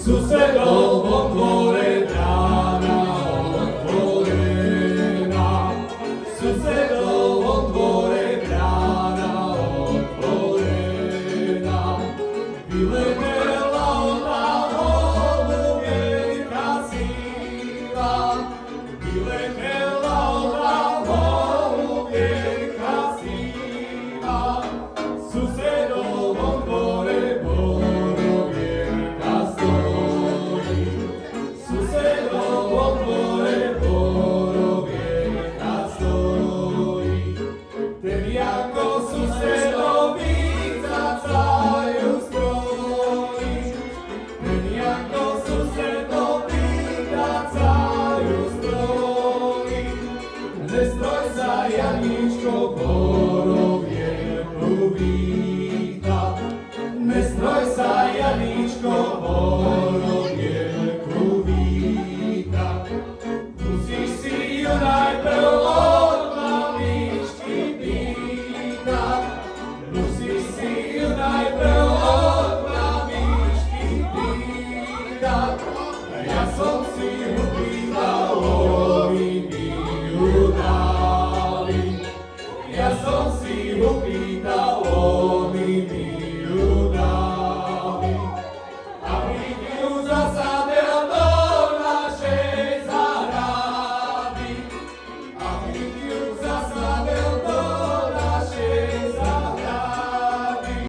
Susedovom dvore brána otvorená, susedovom dvore brána otvorená. Vyletela ona holubienka sivá, vyletela ona holubienka sivá. Susedovom dvore borovienka stojí, susedovom dvore borovienka stojí. Ten jako susedovi zacajú strojí, ten jako susedovi zacajú strojí. Nestroj sa, Janičko, borovienku víta, nestroj sa, Janičko, borovienku